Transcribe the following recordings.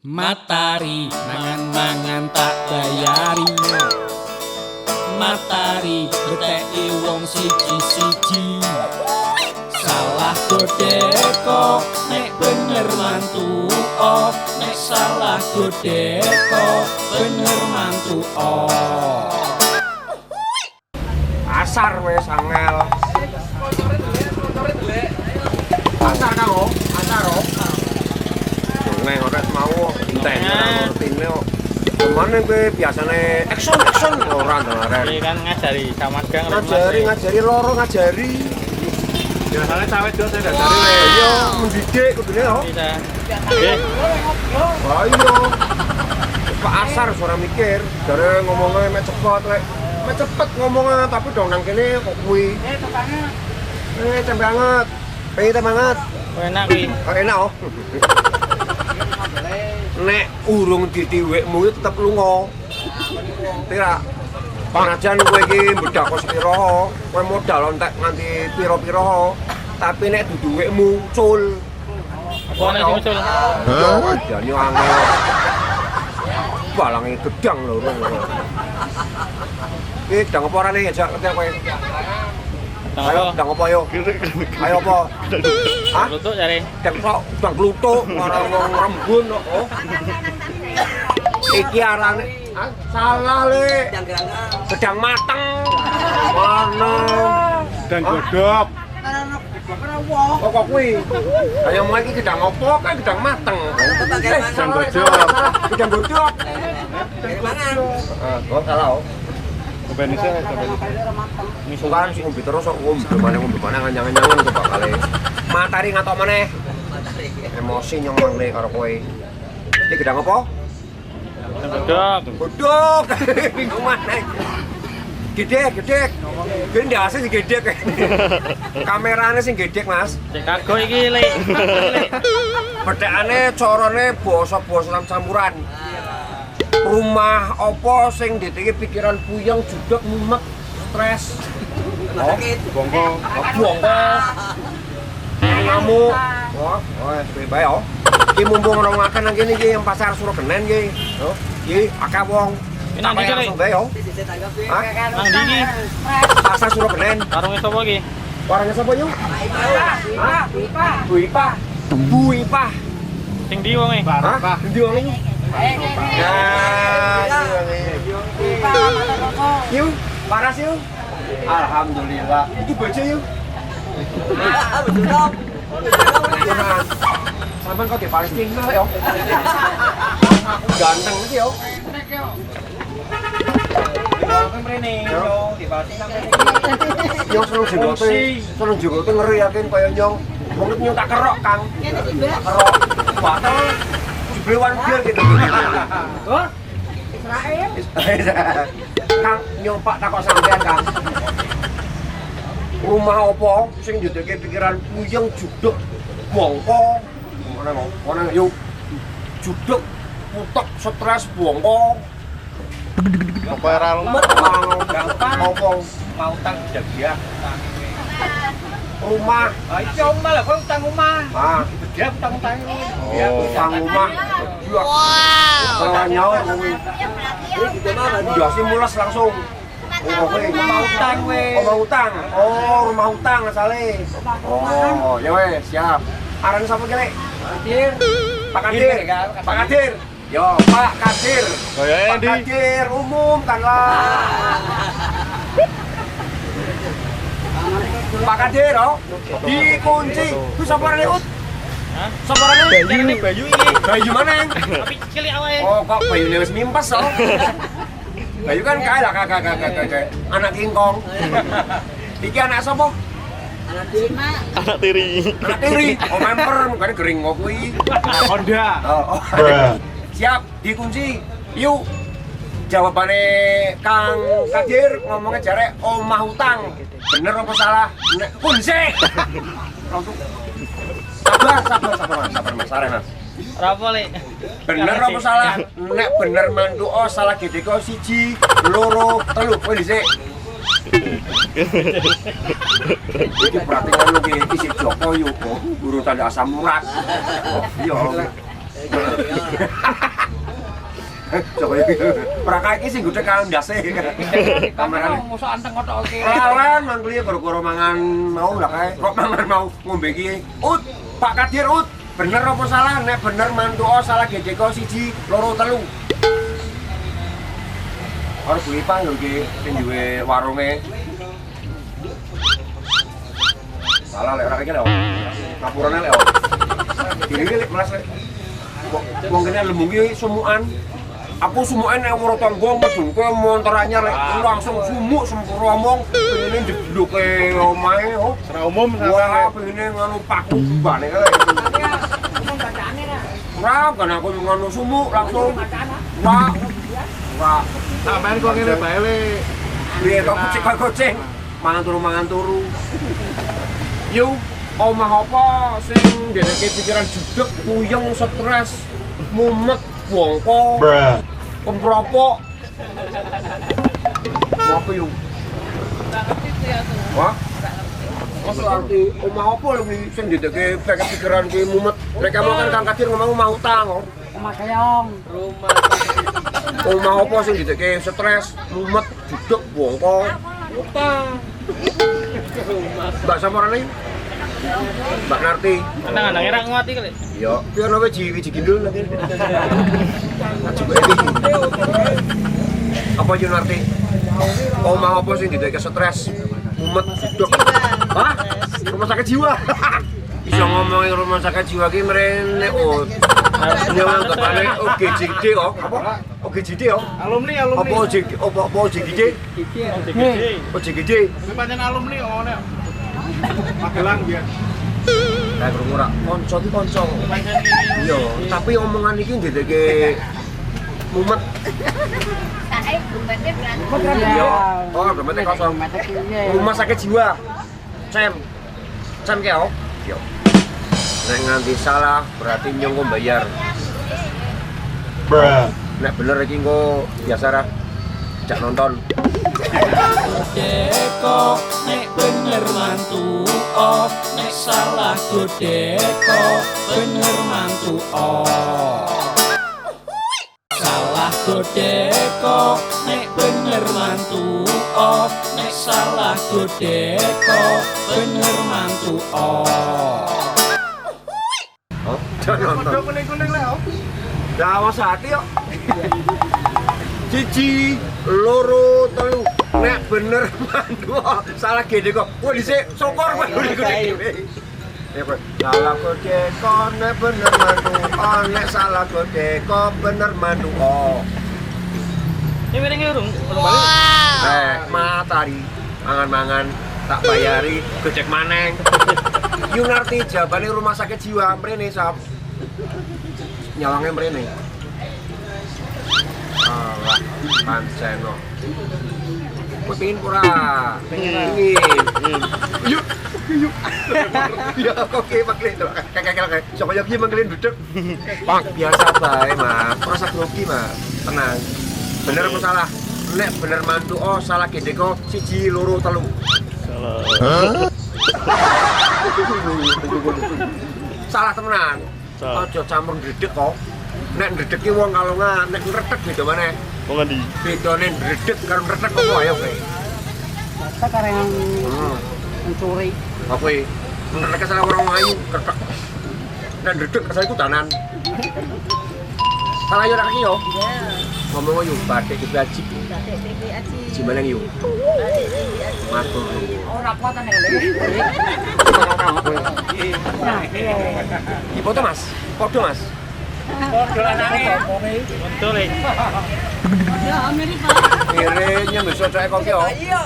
Matahari mangan-mangan tak bayari. Matahari beteki wong siji-siji. Salah godeko nek bener mantu oh, nek salah godeko bener mantu oh. Asar wes angel. Asar kang oh, asar oh. Neng ora mau entene rutine kok. Kemana kowe biasane action ora ndaren. Iki kan ngajari samadang Ngajari loro ngajari. Biasane cawe yo saya ngajari we. Iya, mendidik kudune yo. Bisa. Wah iya. Pak Asar ora mikir, jare ngomongnya mek cepet lek. Mek cepet ngomongnya tapi dong nang kene kok kuwi. Tempe anget. Pengen tempe anget. Enak iki. Oh, enak oh. Nek urung ditiwekmu tetep lunga. Tira. Panajan kowe iki mbedak kok sepiro, kowe modal entek nganti pira-pira. Tapi nek dudu wekmu cul. Apa nek sing usul? Yo ajane angel. Balange gedang lho. Iki gedang apa orane ajak ngerti kowe? Ayo, gedang apa yo? Ayo apa? Hah? Lutuk jare. Gedang kluthuk marang wong rembun kok. Oh. Iki arane salah le. Gedang mateng. Mana? Gedang godhog. Kok kuwi? Ayo mau iki gedang apa? Kan gedang mateng. Gedang godhog. Gedang godhog. Mangan. Kok salah oh. Indonesia Bukan sing ngombe terus kok ngombe maneh nganyangan kok bakale. Matahari ngatok maneh. Emosi nyong mangle karo kowe. Iki gedang apa? Godhog. Godhog. Bingung maneh. Gedek. Ben ndase sing gedek. Kamerane sing gedek, Mas. Cek kagok iki, Lek. Bedhekane carane basa-basa campuran. Rumah apa sing ndeteke pikiran puyeng, judeg, mumet, stres. Bongko. Ngamuk. Wah, suwe bae oh. Iki mumpung ora makan nang kene iki yang pasar Surogenen iki. Yo, iki akeh wong. Nang ndi iki? Bae yo. Hah? Nang ndi iki? Pasar Surogenen. Warunge sapa iki? Warunge sapa yo? Bu Ipah. Sing ndi wonge? Hah? Endi wong iki? Yuk, paras yuk. Alhamdulillah. Iki bojo yuk. Alhamdulillah. Sampai kau di Palestina yo. Ganteng sih yo. Yo seneng jenggote ngeri yakin kaya nyong. Wong nyong tak kerok, Kang. Tak kerok. Batal. Jeblewan biar gitu. Oh? Israel. Kang nyong Pak takok sampean, Kang. Rumah apa sing njudeke pikiran puyeng judeg bongko. Mana yuk. Judeg utek stres bongko. Apa ora lumet? Gampang apa mau tang jagiah. Rumah. Iki omah lah, kok utang omah. Ah, Dia utang-utang. ya utang rumah. Wow. Kalau nyawa kuwi. Udah sih mules langsung. Omah utang we. Rumah utang. Oh, rumah utang asale. Oh, ya wes, siap. Aran sapa ki, Lek? Kadir. Pak Kadir. Pak Kadir. Yo, Pak Kadir. Pak Kadir umum kan lah. Pak Kadir, oh. Dikunci. Ku sapa rene ut? Hah? Sapa rene? Ini Bayu iki. Bayu mana? Tapi cilik awake. Oh, kok Bayu wis mimpes oh. Bayu kan kae lah kakak anak kingkong. Iki anak sapa? Anak tiri. Anak tiri. Oh, member mukane gering kok kuwi. Honda. Oh. Siap, dikunci. Yuk. Jawabane Kang Kadir ngomongnya jare omah utang. Bener apa salah? Nek kunci. Langsung. Sabar Mas. Mas. Ora apa, Lek. Bener apa salah? Nek bener mantu oh salah gedhe kok 1, 2, 3, kowe dhisik. Iki berarti ngono ki isi Joko yo, urutan asam urat. Oh, iya. Coba ora kae iki sing gudeg kan ndase. Kamerane mosok anteng kotok oke. Lawan mangkli gara-gara mangan mau lah kae. Kok mangan mau ngombe iki. Pak Kadir bener apa salah? Nek bener mantu salah gedeko 1, 2, 3. Ora kuwi pang lho iki sing duwe warunge. Salah lek ora iki lho. Ngapurane lek. Iki lek melas lek. Wong kene lembung iki sumukan. Aku sumuke nek ora tangga medhunke montor anyar lek langsung sumuk sempur omong ngene ndedhuke omahe oh. Secara umum wah ngene ngono paku bane kae. Ora kan aku ngono sumuk langsung. Wah. sampean kok ngene bae le. Piye kok kucing mangan turu. Yo omah apa sing ndekake pikiran judeg, puyeng, stres, mumet, bongko. Pemropok. Apa yuk? Wah? Apa arti omah apa lagi sing ndekake pikiran ki mumet. Mereka mau kan Kang Kadir ngomong mau utang. Omah keong. Omah apa sing ndekake stres, mumet, judeg, bongko. Utang. Mbak Samarane. Mbak Narti. Nang-nang era nguati kali. Iya, biar nawe wiji gindul lagi. Coba ini. Apa yo Narti? Omah apa sing ndekake stres, mumet, judeg. Hah? Rumah sakit jiwa. Bisa ngomongin rumah sakit jiwa ki mrene Harusnya anggapane OGD kok. Apa? OGD kok. Alumni. Apa OGD? OGD. Kuwi pancen alumni kok ngene. Magelang biyen. Kayak krungu ra kanca ki kanca. Iya, tapi omongan iki ndekake mumet. Sae gumbate berarti. Iya. Oh, berarti kosong. Rumah sakit jiwa. Cem ke oh. Yo. Nek nganti salah berarti nyong bayar. Nek bener iki engko biasa ra jak nonton. Deko nek bener mantu nek salah godeko bener mantu salah godeko nek bener mantu nek salah godeko bener mantu Oh, jak nonton. Udah kuning-kuning le oh. Dawas hati kok. 1, 2, 3. Nek bener mantu salah gede kok. Wah dhisik syukur kowe gede. Ya kok salah gede kok nek bener mantu. Nek salah gede kok bener mantu. Ini merenge urung balik. Matahari mangan-mangan tak bayari gojek maneng. Yu ngerti jabane rumah sakit jiwa mrene sap. Nyawange mrene. Alah, panceno. Kowe pengin ora? Pengin. Yuk. Ya oke pakai itu. Kakek. Supaya piye mangkelin duduk. Bang, biasa bae, Mas. Rasa grogi, Mas. Tenang. Bener apa salah? Nek bener mantu salah gendeko 1, 2, 3. Salah. Salah temenan. Aja campur ndredeg kok. Nek ndredeg ki wong kalongan, nek ngretek beda maneh. Wong endi? Bedane ndredeg karo ngretek opo ayo kowe? Kita kareng mencuri. Apa kowe? Ngretek salah orang ayu, kretek. Nek ndredeg asal iku danan. Salah yo rak iki yo. Ngomong yo batik iki aji. Batik iki aji. Jimaleng yo. Batik iki aji. Matur. Ora kuat nek lek. Foto Mas. Foto Mas. Betul le. Ya Amerika. Kirinya besok saya kok yo. Iya.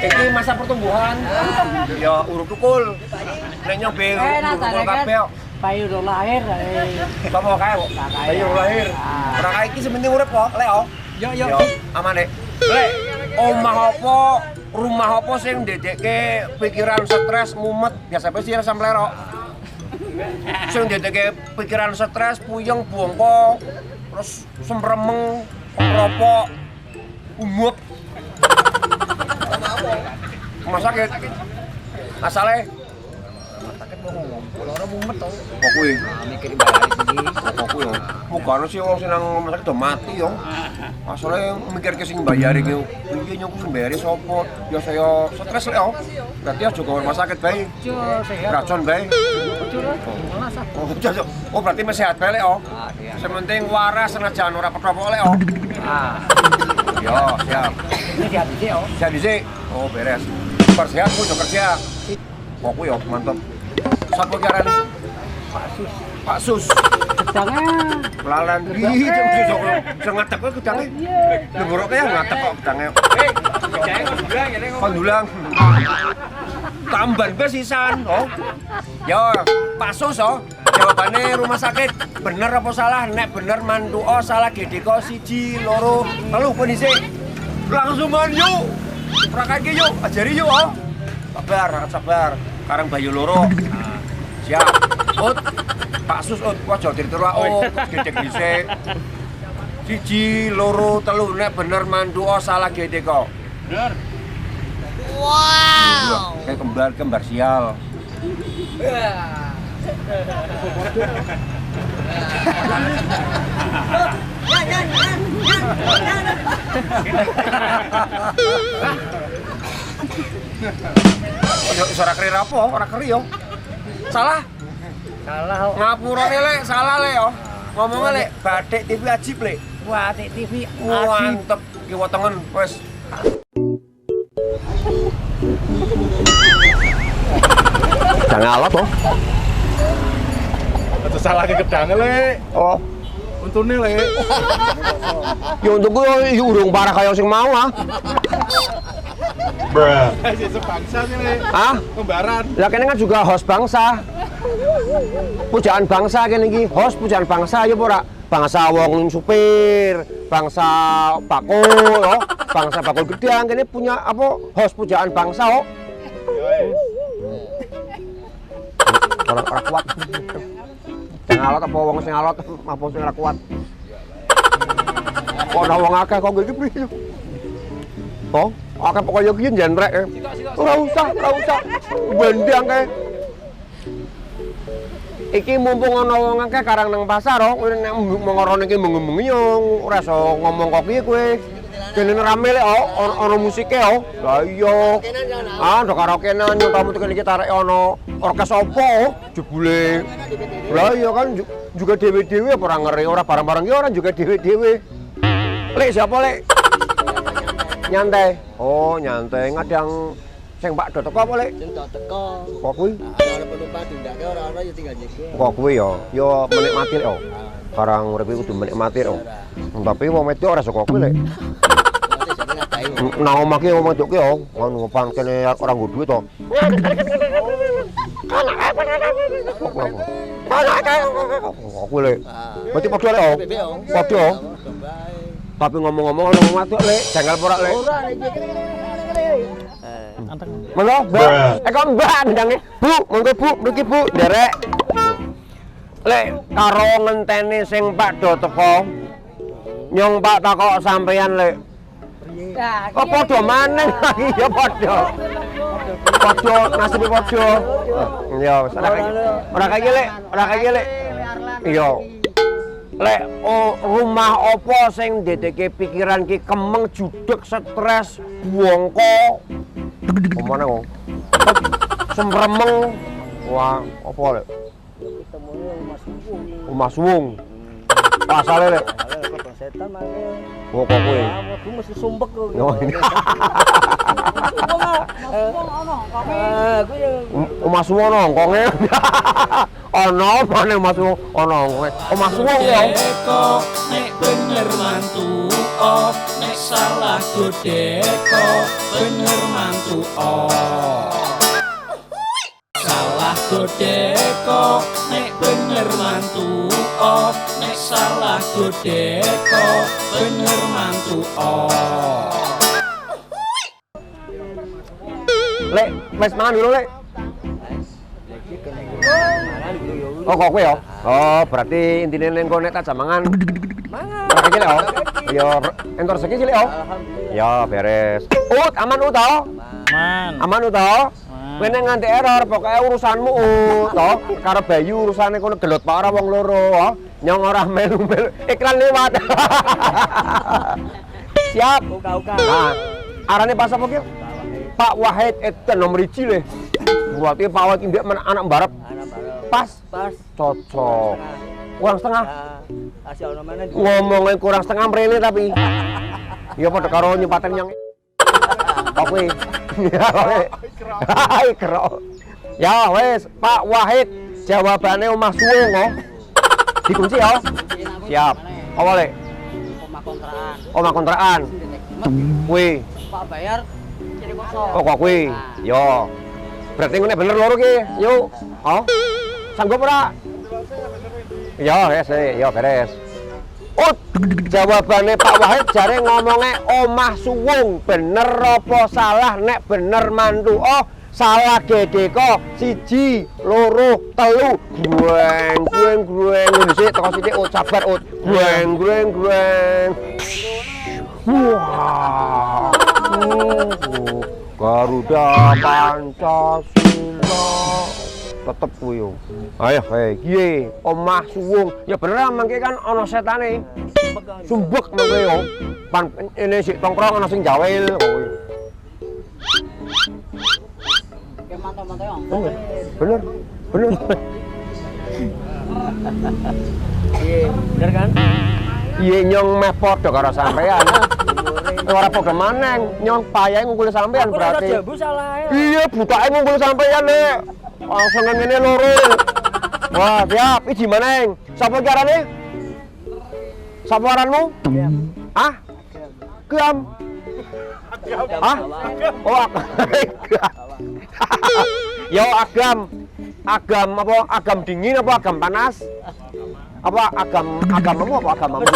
Iki masa pertumbuhan. Ya urut tukul. Nek nyobe urut tukul kabeh kok. Bayi udah lahir. Apa kae kok? Bayi urut lahir. Ora kae iki sementing urip kok, Lek. Yo. Aman Lek. Lek, omah apa, rumah apa sing ndedekke pikiran stres, mumet, biasa apa sih rasa mlerok. Sing ndedekke pikiran stres, puyeng, bongko, terus semremeng, rokok, umut. Rumah sakit. Asale sakit ngomong. Loro mumet to. Kok kuwi? Mikir bayar sini. Kok kuwi yo. Bukan sih wong sing nang rumah sakit udah mati yo. Asale mikir ke sing bayari ki. Iki nyok sing bayari sapa? Ya saya stres lek yo. Berarti aja ke rumah sakit bae. Jo sehat. Racun bae. Oh, berarti masih sehat bae lek yo. Sementing waras senajan ora petok lek yo. Yo, siap. Ini dihabisi yo. Siap dhisik. Oh, beres. Persehat ku kerja. Kok kuwi yo mantep. Sapa ki arane? Pak Sus. Gedangnya. Pelalan iki sing ngatek kok gedange. Lho borok ya ngatek kok gedange. Gedangnya kondulang ngene kok. Kondulang. Tamban wis sisan, oh. Yo, Pak Sus oh. Jawabannya rumah sakit. Bener apa salah? Nek bener mantu oh salah GDK 1 2 3 kondisi. Langsung man yuk. Prakake yuk, ajari yuk oh. Sabar. Karang bayu loro. Siap. Ut. Pak Sus ut aja ditiru oh, gedek dhisik. 1 2 3 nek bener mantu oh salah GDK. Bener. Wow. Kayak kembar sial. Ora keri apa? Ora keri yo. Salah. Salah. Ngapura lek, salah lek yo. Ngomongnya lek, Batik TV ajib lek. Batik TV Mantep, kiwa tengen wis. Jangan alot toh. Aja salah ke gedangnya le. Oh, Untune le. ya untukku yo urung parah kaya sing mau ah. Sing sebangsa sih le. Ah, Kembaran. lah kene kan juga host bangsa. Pujaan bangsa kene iki, host pujaan bangsa ya ora? Bangsa wong supir, bangsa bakul, oh. Bangsa bakul gedang kene punya apa? Host pujaan bangsa, oh. Ora kuat. Sing alot apa wong sing alot apa sing ora kuat. Kok ana wong akeh kok iki priye? Oh, akeh pokoke iki jenrek. Ora usah. Bendang kae. Iki mumpung ana wong akeh karang nang pasar kok nek mengorone iki mengi-mengi yo ora iso ngomong kok piye kowe. Kene rame lek ana musike yo. Lah iya. Ah, ndok karaokean yo tamu kene iki tarik ana orkes opo jebule. Lah iya kan juga dhewe-dhewe apa ora ngeri ora barang-barang ki ora juga dhewe-dhewe. Lek siapa lek? Nyantai. Oh, nyantai ngadang sing Pak Do teko apa lek? Sing do teko. Kok kuwi? Ana penumpang dindake ora ya tinggal jeke. Kok kuwi yo menikmati lek. Barang urip kudu menikmati lek. Tapi wong wedok ora saka kuwi lek. Nang omah ki wong wedok ki yo ngono pangkene ora nggo duit to. Kok kuwi lek. Berarti padha lek. Padha. Tapi ngomong-ngomong ana wong wedok lek, janggal ora lek. Ora iki. Monggo, Mbak. Eko Mbak ndange. Bu, monggo Bu, mriki Bu, nderek. Lek karo ngenteni sing Pak Do teko. Nyong Pak takok sampeyan lek. Kok padha maneh? Iya padha. Padha nasibe padha. Ya wis ora kaya lek, ora kaya lek. Iya. Lek rumah apa sing ndadekake pikiran ki kemeng judeg stres bongko. Omane kok. Semremeng. Wah, apa lek? Omah suwung. Pasale lek. Setan mangke. Oh, kok kowe. Aku mesti sumpek kok. Oh, ini. Omah suwung nongkonge. Ono maneh omah suwung ono nongkonge. Omah suwung ya. Deko nek bener mantu oh nek salah deko bener mantu oh salah deko nek bener mantu oh nek salah deko bener mantu oh Lek, wis mangan dulu lek. Oh, kok kowe ya? Oh, berarti intine ning kono nek tak jamangan. Mangan. Ora iki lek, oh. Ya entor rezeki sih lek, oh. Ya beres. Ut, aman ut, oh. Man. Aman ut, oh. Kowe nek nganti error pokoke urusanmu to karo Bayu urusane kono gelut pak ora wong loro oh. Nyong ora melu-melu iklan lewat. Siap. Uka-uka. Nah, arane pas apa ki? Pak Wahid itu nomor 1 le. Berarti Pak Wahid ndek anak mbarep. Anak bareng. Pas. Pas. Cocok. Kurang setengah. Kasih ono mana? Ngomongnya kurang setengah mrene tapi. Ya padha karo nyempaten nyong. Oke. Ya oke. Hai kero. Ya wes Pak Wahid jawabannya omah suwung oh. Dikunci ya. Siap. Apa le? Omah kontrakan. Omah kontrakan. Kuwi. Pak bayar jadi kosong. Oh kok kuwi. Yo. Berarti ngene bener loro ki. Yuk. Oh. Sanggup ora? Yo, wes, yo beres. Oh, jawabannya Pak Wahid jare ngomongnya omah suwung. Bener apa salah? Nek bener mantu. Oh, salah gede kok. 1, 2, 3. Grueng. Ngene sik teko sithik sabar ut. Grueng. Wah. Garuda Pancasila. Tetep kuwi yo. Ayo, piye? Omah suwung. Ya bener mangke kan ana setane. Sumbek mangke yo. Pan ini sik tongkrong ana sing jawil. Kayak mantap-mantap ya. Bener. Iya, bener kan? Iya nyong meh padha karo sampean. Ora padha maneng, nyong payahe ngungkul sampean berarti. Aku salah. Iya, butake ngungkul sampean Nek. Langsung ngene loro. Wah, siap. Iki maneng. Sapa carane? Sapa aranmu? Ah? Gam. Ah? Oh, yo agam. Agam apa? Agam dingin apa agam panas? Apa agamamu apa agamamu?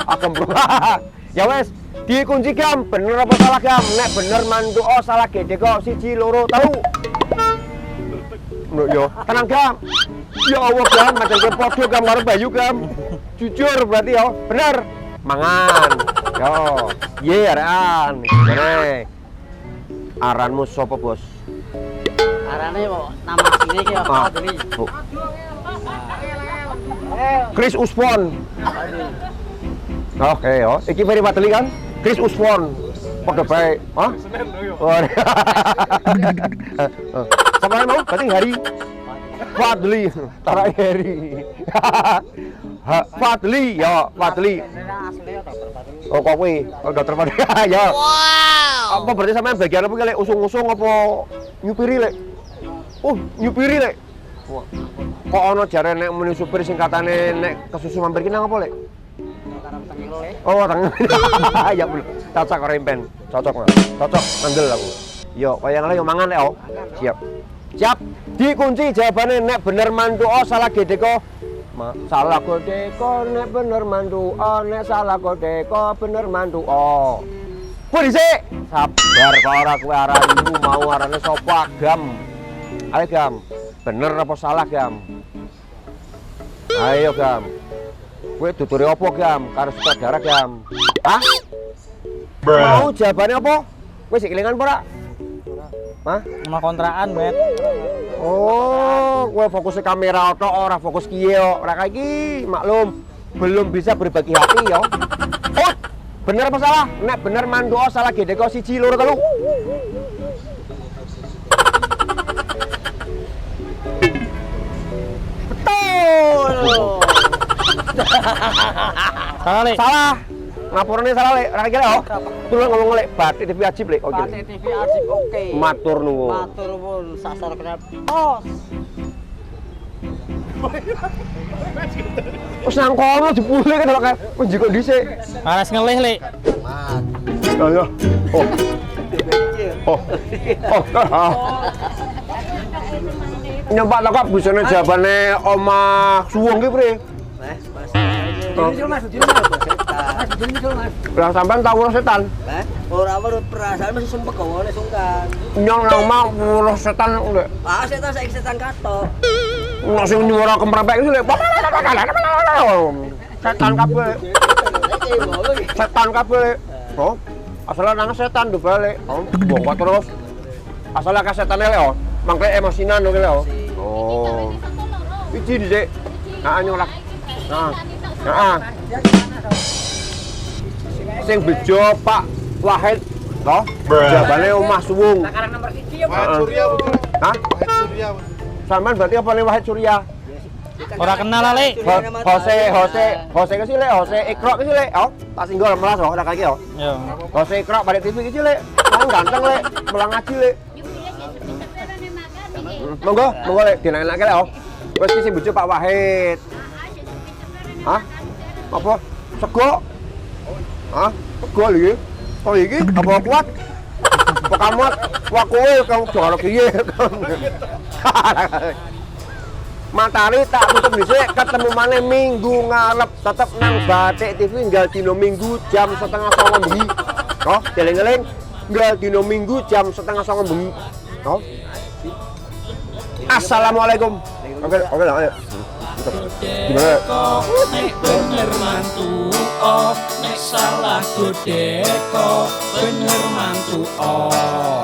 Agam berubah. Ya wes, dikunci gam. Bener apa salah gam? Nek bener mantu oh salah gede kok 1, 2, 3. Loh yo, tenang gam. Ya Allah gam, macam ke podo gam karo Bayu gam. Jujur berarti yo, bener. Mangan. Yo, ye aran. Ngene. Aranmu sapa, Bos? Arane kok nama sini ki apa tadi? Chris Uswon. Oke yo, iki Ferry Fadli kan? Chris Uswon. Padha bae. Hah? Sama mau? Berarti Hari Fadli, Tara Heri. Fadli, ya Fadli. Oh kok kuwi, dokter Fadli. Ya. Wow. Apa berarti sampean bagian apa ki lek usung-usung apa nyupiri lek? Oh, nyupiri lek. Kok ana jare nek muni supir singkatane nek kesusu mampir ki nang apa lek? Oh, tang. Ya belum. Cocok karo impen. Cocok, Mas. Cocok, ngandel aku. Yo, wayang yo mangan lek, oh. Siap. Siap. Dikunci jawabannya nek bener mantu oh salah gede kok. Salah gede kok nek bener mantu oh nek salah gede kok bener mantu oh. Kuwi dhisik. Sabar kok ora kuwi aranmu mau arane sapa Gam. Ayo Gam. Bener apa salah Gam? Ayo Gam. Kowe tuturi apa Gam? Karo sutradara Gam. Hah? Mau jawabannya apa? Kowe sik kelingan apa ora? Hah? Rumah kontrakan, Bet. Oh, kowe fokus ke kamera tok ora fokus kiye kok. Ora kae iki maklum belum bisa berbagi hati ya. Oh, bener apa salah? Nek bener mantu oh salah gede kok 1, 2, 3. Betul. Salah, Le. Salah. Ngaporane salah lek, ora kira kok. Tulung ngomong lek Batik TV Ajib lek. Oke. Batik TV Ajib oke. Matur nuwun. Matur nuwun sasar kena tos. Wis nang kono dipulih kan kok. Wis njiko dhisik. Malas ngelih, Le. Ayo. Oh. Oh. Oh. Nyempak tak busane jawabane omah suwung ki pri. Lah sampean tau weruh setan? Ora weruh perasaan masih sumpek kok oleh sungkan. Nyong nang mau weruh setan lek. Ah, setan saiki setan katok. Nek sing nyuara kemprepek iki lek. Setan kabeh. Setan kabeh. Oh. Asal nang setan do balik. Oh, bongkot terus. Asalnya kasetane lek oh. Mangke emosinan lho lek oh. Oh. Iki dhisik. Heeh nyolak. Nah. Heeh. Sing bejo Pak Wahid toh. Jabane omah suwung. Wahid Surya betul. Hah? Wahid Surya. Sampean berarti apa nih Wahid Surya? Ora kenal ale. Jose ke sih lek, Jose Ikro ke sih lek. Oh, tak singgol melas oh, ora kaki oh. Yo. Jose Ikro pada TV ke sih lek. Wong ganteng lek, mulang ngaji lek. Monggo, monggo lek dinaik-naik lek oh. Wis ki sing bojo Pak Wahid. Hah? Apa? Sego? Hah? Sego lho iki. Kok iki apa kuat? Kok kamat? Wah kowe kang jaro piye? Matahari tak tutup dhisik, ketemu maneh minggu ngarep tetep nang Batik TV nggal dino Minggu jam 8:30 bengi. Oh, eling-eling nggal dino Minggu jam 8:30 bengi. Oh. Assalamualaikum. Oke, ayo. Deko nek bener mantu oh nek salah godeko bener mantu oh